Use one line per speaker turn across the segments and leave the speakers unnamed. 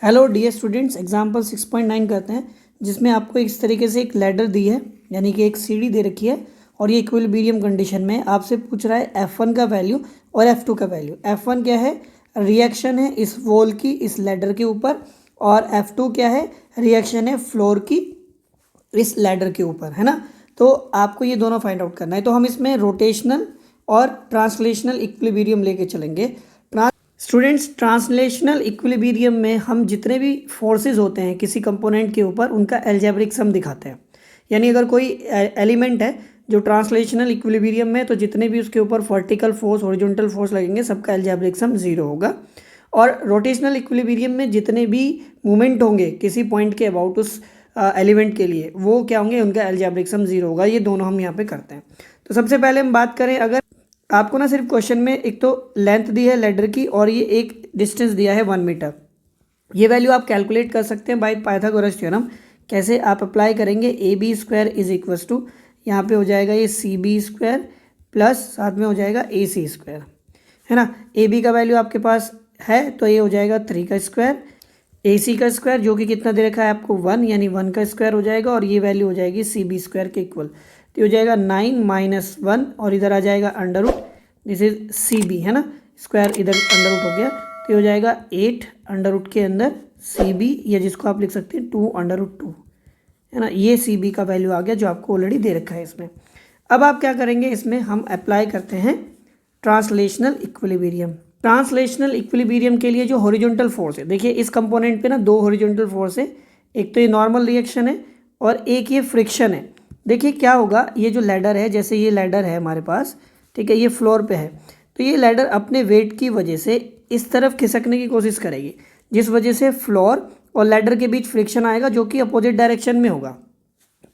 Hello dear students, example 6.9 करते हैं जिसमें आपको इस तरीके से एक लैडर दी है, यानी कि एक सीढ़ी दे रखी है और ये इक्विलिब्रियम कंडीशन में आपसे पूछ रहा है F1 का वैल्यू और F2 का वैल्यू। F1 क्या है? रिएक्शन है इस वॉल की इस लैडर के ऊपर, और F2 क्या है? रिएक्शन है फ्लोर की इस लैडर के ऊपर, है ना। तो आपको ये दोनों फाइंड आउट करना है। तो हम इसमें रोटेशनल और ट्रांसलेशनल इक्विलिब्रियम लेके चलेंगे। स्टूडेंट्स, ट्रांसलेशनल इक्विलिब्रियम में हम जितने भी फोर्सेस होते हैं किसी कंपोनेंट के ऊपर उनका एल्जेब्रिक सम दिखाते हैं। यानी अगर कोई एलिमेंट है जो ट्रांसलेशनल इक्विलिब्रियम में, तो जितने भी उसके ऊपर वर्टिकल फोर्स हॉरिजॉन्टल फोर्स लगेंगे सबका एल्जेब्रिक सम 0 होगा। और रोटेशनल इक्विलिब्रियम में जितने भी मूवमेंट होंगे किसी पॉइंट के अबाउट उस एलिमेंट के लिए, वो क्या होंगे? उनका एल्जेब्रिक सम 0 होगा। ये दोनों हम यहाँ पे करते हैं। तो सबसे पहले हम बात करें, अगर आपको ना सिर्फ क्वेश्चन में एक तो लेंथ दी है लेडर की और ये एक डिस्टेंस दिया है 1 मीटर। ये वैल्यू आप कैलकुलेट कर सकते हैं बाय पाइथागोरस थ्योरम। कैसे आप अप्लाई करेंगे? A B square is equals to, यहाँ पे हो जाएगा ये सी बी स्क्वायर प्लस साथ में हो जाएगा ए सी स्क्वायर, है ना। ए बी का वैल्यू आपके पास है तो ये हो जाएगा 3 का स्क्वायर, ए सी का स्क्वायर जो कि कितना दे रखा है आपको 1, यानी 1 का स्क्वायर हो जाएगा, और ये वैल्यू हो जाएगी सी बी स्क्वायर के इक्वल। तो हो जाएगा 9 माइनस 1 और इधर आ जाएगा under root, this is C B, है ना। स्क्वायर इधर अंडर रूट हो गया तो हो जाएगा 8 अंडर रूट के अंदर सी बी, या जिसको आप लिख सकते हैं 2 अंडर रूट 2, है ना। ये सी बी का वैल्यू आ गया जो आपको ऑलरेडी दे रखा है इसमें। अब आप क्या करेंगे? इसमें हम अप्लाई करते हैं ट्रांसलेशनल इक्विलिब्रियम। ट्रांसलेशनल इक्विलिब्रियम के लिए जो हॉरिजॉन्टल फोर्स है, देखिए इस कंपोनेंट पे ना 2 हॉरिजॉन्टल फोर्स है। एक तो ये नॉर्मल रिएक्शन है और एक ये फ्रिक्शन है। देखिए क्या होगा, ये जो लैडर है, जैसे ये लैडर है हमारे पास, ठीक है, ये फ्लोर पे है, तो ये लैडर अपने वेट की वजह से इस तरफ खिसकने की कोशिश करेगी, जिस वजह से फ्लोर और लैडर के बीच फ्रिक्शन आएगा जो कि अपोजिट डायरेक्शन में होगा।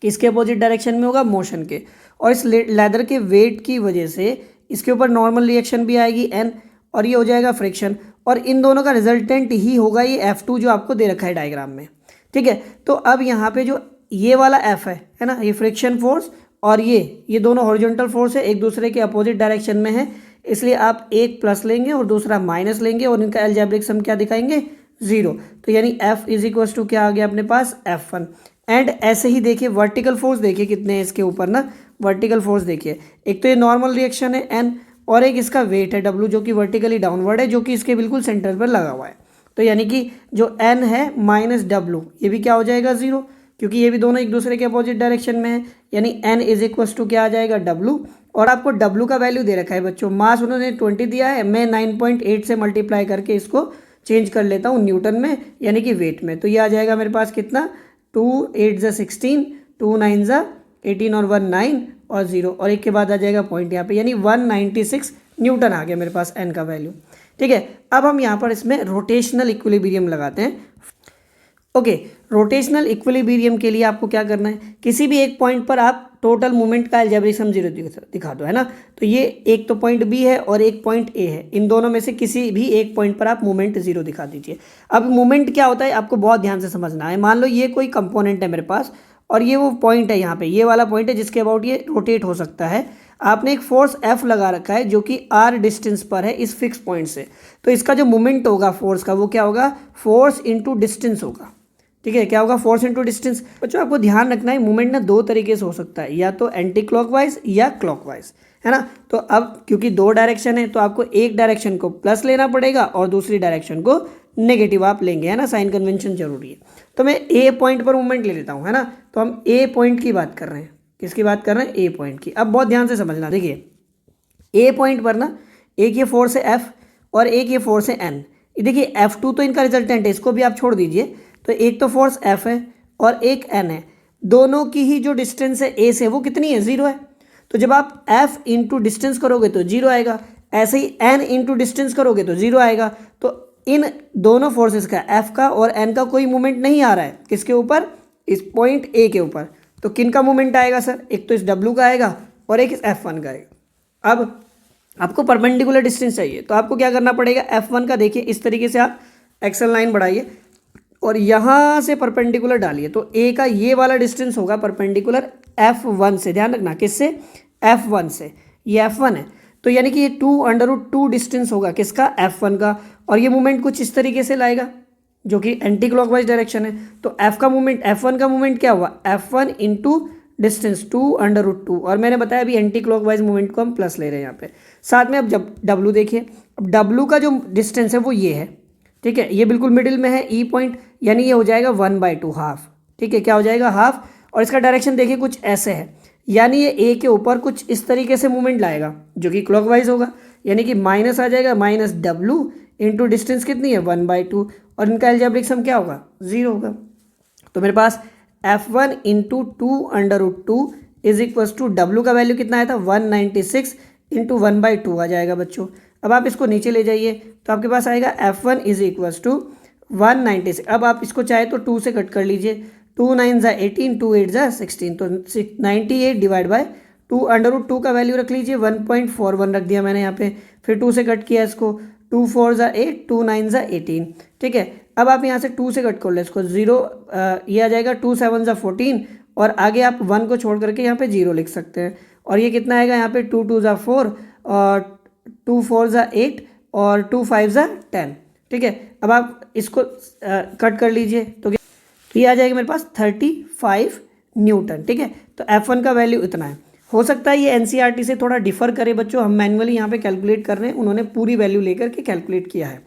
किसके अपोजिट डायरेक्शन में होगा? मोशन के। और इस लैडर के वेट की वजह से इसके ऊपर नॉर्मल रिएक्शन भी आएगी एन, और ये हो जाएगा फ्रिक्शन, और इन दोनों का रिजल्टेंट ही होगा ये F2 जो आपको दे रखा है डायग्राम में, ठीक है। तो अब यहाँ पे जो ये वाला F है ना, ये फ्रिक्शन फोर्स, और ये दोनों हॉरिजॉन्टल फोर्स है, एक दूसरे के अपोजिट डायरेक्शन में है, इसलिए आप एक प्लस लेंगे और दूसरा माइनस लेंगे और इनका एल्जेब्रिक सम क्या दिखाएंगे? 0। तो यानी F इज इक्वल टू क्या आ गया अपने पास? F1। एंड ऐसे ही देखिए वर्टिकल फोर्स देखिए कितने हैं इसके ऊपर ना। वर्टिकल फोर्स देखिए, एक तो ये नॉर्मल रिएक्शन है N, और एक इसका वेट है W जो कि वर्टिकली डाउनवर्ड है, जो कि इसके बिल्कुल सेंटर पर लगा हुआ है। तो यानी कि जो N है माइनस W, ये भी क्या हो जाएगा? 0, क्योंकि ये भी दोनों एक दूसरे के अपोजिट डायरेक्शन में है। यानी N इज इक्वल टू क्या आ जाएगा? W। और आपको W का वैल्यू दे रखा है बच्चों, मास उन्होंने 20 दिया है, मैं 9.8 से मल्टीप्लाई करके इसको चेंज कर लेता हूँ न्यूटन में, यानी कि वेट में। तो ये आ जाएगा मेरे पास कितना? 2 8 ज़ा 16, 2 9 ज़ा 18 और 1 9 और 0, और एक के बाद आ जाएगा पॉइंट यहाँ पे, यानी 196 न्यूटन आ गया मेरे पास एन का वैल्यू, ठीक है। अब हम यहाँ पर इसमें रोटेशनल इक्विलिब्रियम लगाते हैं। ओके, रोटेशनल इक्विलिब्रियम के लिए आपको क्या करना है? किसी भी एक पॉइंट पर आप टोटल मूवमेंट का एल्जेब्रिक सम 0 दिखा दो, है ना। तो ये एक तो पॉइंट बी है और एक पॉइंट ए है, इन दोनों में से किसी भी एक पॉइंट पर आप मूवमेंट 0 दिखा दीजिए। अब मूवमेंट क्या होता है आपको बहुत ध्यान से समझना है। मान लो ये कोई कंपोनेंट है मेरे पास और ये वो पॉइंट है, यहाँ पे ये वाला पॉइंट है जिसके अबाउट ये रोटेट हो सकता है। आपने एक फोर्स F लगा रखा है जो कि r डिस्टेंस पर है इस फिक्स पॉइंट से, तो इसका जो मूवमेंट होगा फोर्स का वो क्या होगा? फोर्स इंटू डिस्टेंस होगा, ठीक है। क्या होगा? Force into distance. बच्चों आपको ध्यान रखना है मूवमेंट ना 2 तरीके से हो सकता है, या तो एंटी क्लॉकवाइज या क्लॉकवाइज, है ना। तो अब क्योंकि 2 डायरेक्शन है तो आपको एक डायरेक्शन को प्लस लेना पड़ेगा और दूसरी डायरेक्शन को नेगेटिव आप लेंगे, है ना। साइन कन्वेंशन जरूरी है। तो मैं ए पॉइंट पर मूवमेंट ले लेता हूँ, है ना। तो हम ए पॉइंट की बात कर रहे हैं। किसकी बात कर रहे हैं? ए पॉइंट की। अब बहुत ध्यान से समझना, देखिए ए पॉइंट पर ना एक ये फोर्स है F और एक ये फोर्स है N। देखिए F2 तो इनका रिजल्टेंट है, इसको भी आप छोड़ दीजिए। तो एक तो फोर्स F है और एक N है, दोनों की ही जो डिस्टेंस है A से वो कितनी है? 0 है। तो जब आप F इंटू डिस्टेंस करोगे तो 0 आएगा, ऐसे ही N इंटू डिस्टेंस करोगे तो 0 आएगा। तो इन दोनों फोर्सेस का, F का और N का, कोई मूवमेंट नहीं आ रहा है किसके ऊपर? इस पॉइंट A के ऊपर। तो किन का मूवमेंट आएगा सर? एक तो इस W का आएगा और एक इस F1 का आएगा। अब आपको परपेंडिकुलर डिस्टेंस चाहिए तो आपको क्या करना पड़ेगा? F1 का देखिए इस तरीके से आप एक्सल लाइन बढ़ाइए और यहाँ से परपेंडिकुलर डालिए, तो ए का ये वाला डिस्टेंस होगा परपेंडिकुलर F1 से। ध्यान रखना किससे? F1 से। ये F1 है तो यानी कि ये 2 अंडर रूट 2 डिस्टेंस होगा किसका? F1 का। और ये मूवमेंट कुछ इस तरीके से लाएगा, जो कि एंटी क्लॉकवाइज डायरेक्शन है। तो एफ का मूवमेंट, F1 का मूवमेंट क्या हुआ, F1 इंटू डिस्टेंस 2/√2, और मैंने बताया अभी एंटी क्लॉकवाइज मूवमेंट को हम प्लस ले रहे हैं यहाँ पे। साथ में अब जब W देखिए, अब W का जो डिस्टेंस है वो ये है, ठीक है, ये बिल्कुल मिडिल में है, ई पॉइंट, यानी ये हो जाएगा 1/2 हाफ, ठीक है, क्या हो जाएगा हाफ। और इसका डायरेक्शन देखिए कुछ ऐसे है, यानी ये ए के ऊपर कुछ इस तरीके से मूवमेंट लाएगा जो कि क्लॉकवाइज होगा, यानी कि माइनस आ जाएगा, -W इंटू डिस्टेंस कितनी है 1/2, और इनका अलजेब्रिक सम क्या होगा 0 होगा। तो मेरे पास F1 into 2/√2 is equal to W का वैल्यू कितना आया था 196 इंटू 1/2 आ जाएगा बच्चों। अब आप इसको नीचे ले जाइए तो आपके पास आएगा F1 इज इक्वल टू 196। अब आप इसको चाहे तो 2 से कट कर लीजिए, 2 9 ज़ा 18, 2 8 ज़ा 16, तो 98 डिवाइड बाय 2/√2 का वैल्यू रख लीजिए, 1.41 रख दिया मैंने यहाँ पे, फिर 2 से कट किया इसको, 2 4 ज़ा 8, 2 9 ज़ा 18, ठीक है। अब आप यहाँ से 2 से कट कर लो इसको, 0 ये आ जाएगा, 2 7 ज़ा 14, और आगे आप 1 को छोड़ करके यहाँ पे 0 लिख सकते हैं, और ये कितना आएगा यहाँ पे 2 2 ज़ा 4, और 2 4 ज़ा 8, और 2 5 ज़ा 10, ठीक है। अब आप इसको कट कर लीजिए तो ये आ जाएगा मेरे पास 35 न्यूटन, ठीक है। तो F1 का वैल्यू इतना है। हो सकता है ये NCERT से थोड़ा डिफर करे बच्चों, हम मैनुअली यहाँ पे कैलकुलेट कर रहे हैं, उन्होंने पूरी वैल्यू लेकर के कैलकुलेट किया है।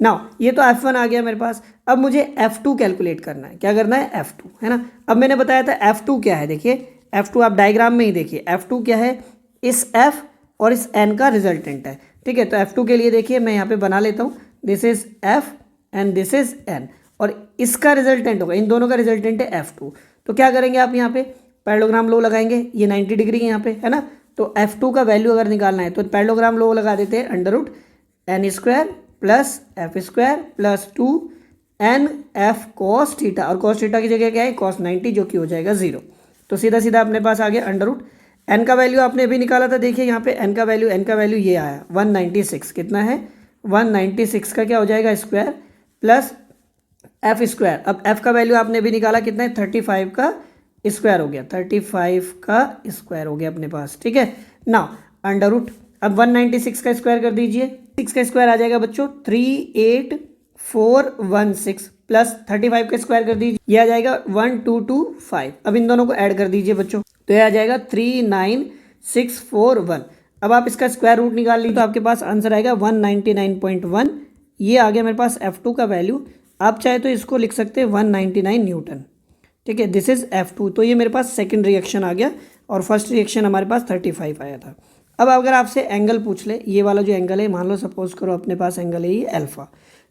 नाउ ये तो F1 आ गया मेरे पास, अब मुझे F2 कैलकुलेट करना है। क्या करना है, F2, है ना। अब मैंने बताया था F2 क्या है, देखिए F2 आप डायग्राम में ही देखिए, F2 क्या है, इस F और इस N का रिजल्टेंट है, ठीक है। तो F2 के लिए देखिए मैं यहाँ पे बना लेता हूँ, this is F and this is N, और इसका रिजल्टेंट होगा, इन दोनों का रिजल्टेंट है F2। तो क्या करेंगे आप यहाँ पे पैरेललोग्राम लॉ लगाएंगे, ये 90 डिग्री है यहाँ पे, है ना। तो F2 का वैल्यू अगर निकालना है तो पैरेललोग्राम लॉ लगा देते हैं, √n² plus f² plus 2nf cos theta, और cos थीटा की जगह क्या है cos 90, जो कि हो जाएगा 0। तो सीधा सीधा अपने पास आ गया √n का वैल्यू आपने अभी निकाला था, देखिए यहाँ पे n का वैल्यू ये आया 196, कितना है 196 का क्या हो जाएगा स्क्वायर प्लस f²। अब f का वैल्यू आपने भी निकाला, कितना है 35 का स्क्वायर हो गया, 35 का स्क्वायर हो गया अपने पास, ठीक है ना। √, अब 196 का स्क्वायर कर दीजिए, 6 का स्क्वायर आ जाएगा बच्चों 38416 प्लस 35 का स्क्वायर कर दीजिए, ये आ जाएगा 1225। अब इन दोनों को ऐड कर दीजिए बच्चों, तो ये आ जाएगा 39641। अब आप इसका स्क्वायर रूट निकाल लीजिए तो आपके पास आंसर आएगा 199.1। ये आ गया मेरे पास F2 का वैल्यू। आप चाहे तो इसको लिख सकते हैं 199 न्यूटन, ठीक है, दिस इज F2। तो ये मेरे पास सेकंड रिएक्शन आ गया, और फर्स्ट रिएक्शन हमारे पास 35 आया था। अब अगर आपसे एंगल पूछ ले, ये वाला जो एंगल है, मान लो सपोज करो अपने पास एंगल है ये अल्फा,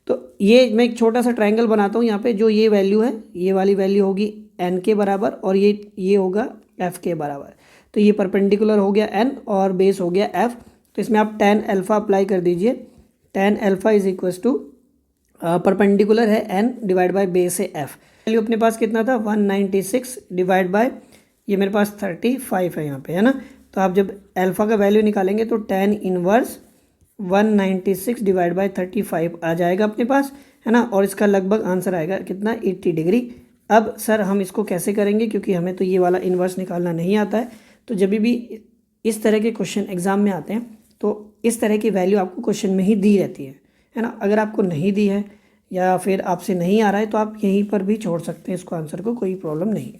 तो ये मैं एक छोटा सा ट्रायंगल बनाता हूँ यहाँ पे, जो ये वैल्यू है, ये वाली वैल्यू होगी n के बराबर, और ये होगा f के बराबर। तो ये परपेंडिकुलर हो गया n और बेस हो गया f, तो इसमें आप tan अल्फा अप्लाई कर दीजिए, tan alpha is equal to perpendicular है n डिवाइड बाय बेस है f। वैल्यू अपने पास कितना था 196 डिवाइड बाय ये मेरे पास 35 है यहाँ पे, है ना। तो आप जब अल्फा का वैल्यू निकालेंगे तो tan इनवर्स 196 डिवाइड बाय 35 आ जाएगा अपने पास, है ना, और इसका लगभग आंसर आएगा कितना 80 डिग्री। अब सर हम इसको कैसे करेंगे, क्योंकि हमें तो ये वाला इन्वर्स निकालना नहीं आता है। तो जब भी इस तरह के क्वेश्चन एग्जाम में आते हैं तो इस तरह की वैल्यू आपको क्वेश्चन में ही दी रहती है ना। अगर आपको नहीं दी है या फिर आपसे नहीं आ रहा है तो आप यहीं पर भी छोड़ सकते हैं इसको, आंसर को, कोई प्रॉब्लम नहीं है।